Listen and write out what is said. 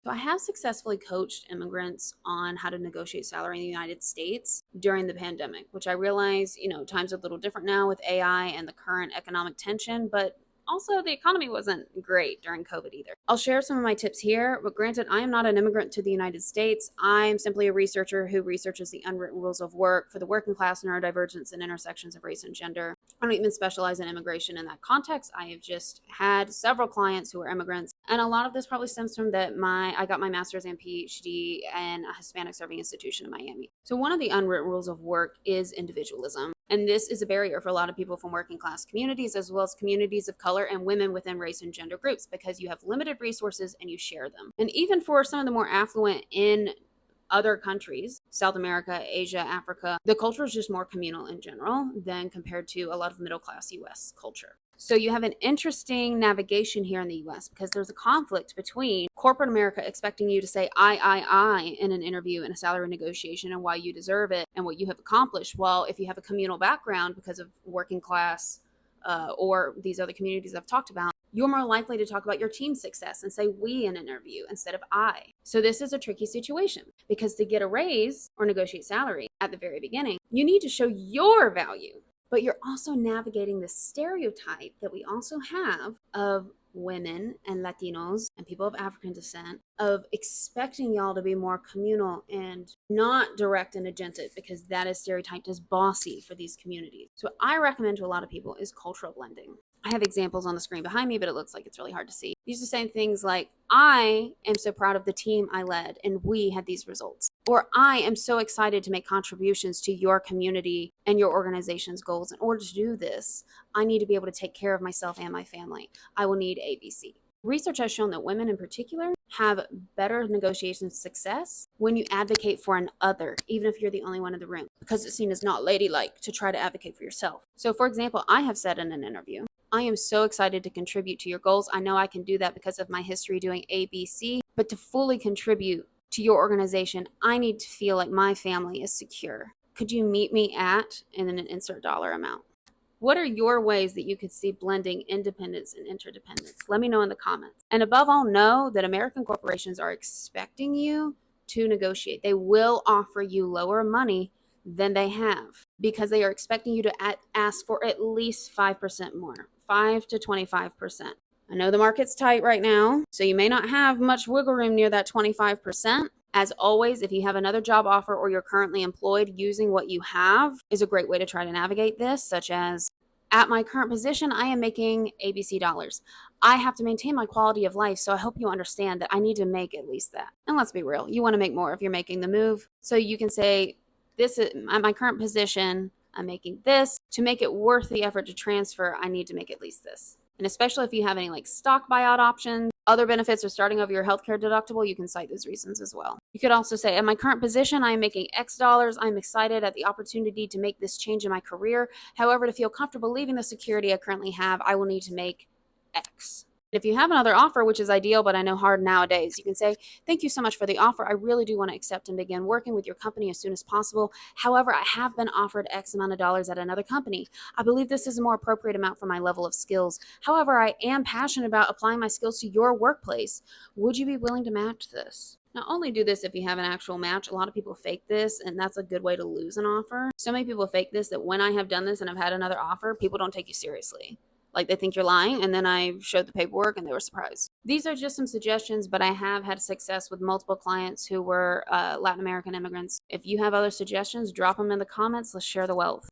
So I have successfully coached immigrants on how to negotiate salary in the United States during the pandemic, which I realize, times are a little different now with AI and the current economic tension, but also the economy wasn't great during COVID either. I'll share some of my tips here, but granted, I am not an immigrant to the United States. I'm simply a researcher who researches the unwritten rules of work for the working class, neurodivergence, and intersections of race and gender. I don't even specialize in immigration in that context. I have just had several clients who are immigrants, and a lot of this probably stems from that I got my master's and Ph.D. in a Hispanic serving institution in Miami. So one of the unwritten rules of work is individualism. And this is a barrier for a lot of people from working class communities, as well as communities of color and women within race and gender groups, because you have limited resources and you share them. And even for some of the more affluent in other countries, South America, Asia, Africa, the culture is just more communal in general than compared to a lot of middle class US culture. So you have an interesting navigation here in the US because there's a conflict between corporate America expecting you to say I in an interview in a salary negotiation and why you deserve it and what you have accomplished. Well, if you have a communal background because of working class or these other communities I've talked about, you're more likely to talk about your team's success and say we in an interview instead of I. So this is a tricky situation because to get a raise or negotiate salary at the very beginning, you need to show your value. But you're also navigating the stereotype that we also have of women and Latinos and people of African descent of expecting y'all to be more communal and not direct and agented because that is stereotyped as bossy for these communities. So what I recommend to a lot of people is cultural blending. I have examples on the screen behind me, but it looks like it's really hard to see. These are saying things like, I am so proud of the team I led and we had these results. Or I am so excited to make contributions to your community and your organization's goals. In order to do this, I need to be able to take care of myself and my family. I will need ABC. Research has shown that women in particular have better negotiation success when you advocate for an other, even if you're the only one in the room, because it's seen as not ladylike to try to advocate for yourself. So for example, I have said in an interview, I am so excited to contribute to your goals. I know I can do that because of my history doing ABC, but to fully contribute to your organization, I need to feel like my family is secure. Could you meet me at, and then insert dollar amount? What are your ways that you could see blending independence and interdependence? Let me know in the comments. And above all, know that American corporations are expecting you to negotiate. They will offer you lower money than they have because they are expecting you to ask for at least 5% more, 5 to 25%. I know the market's tight right now, so you may not have much wiggle room near that 25%. As always, if you have another job offer or you're currently employed, using what you have is a great way to try to navigate this, such as, at my current position, I am making ABC dollars. I have to maintain my quality of life, so I hope you understand that I need to make at least that. And let's be real, you want to make more if you're making the move. So you can say, this is at my current position, I'm making this. To make it worth the effort to transfer, I need to make at least this. And especially if you have any like stock buyout options, other benefits, or starting over your healthcare deductible, you can cite those reasons as well. You could also say, at my current position, I am making X dollars. I'm excited at the opportunity to make this change in my career. However, to feel comfortable leaving the security I currently have, I will need to make X. If you have another offer, which is ideal, but I know hard nowadays, you can say, thank you so much for the offer. I really do want to accept and begin working with your company as soon as possible. However, I have been offered X amount of dollars at another company. I believe this is a more appropriate amount for my level of skills. However, I am passionate about applying my skills to your workplace. Would you be willing to match this? Not only do this if you have an actual match, a lot of people fake this, and that's a good way to lose an offer. So many people fake this that when I have done this and I've had another offer, people don't take you seriously. Like they think you're lying, and then I showed the paperwork and they were surprised. These are just some suggestions, but I have had success with multiple clients who were Latin American immigrants. If you have other suggestions, drop them in the comments. Let's share the wealth.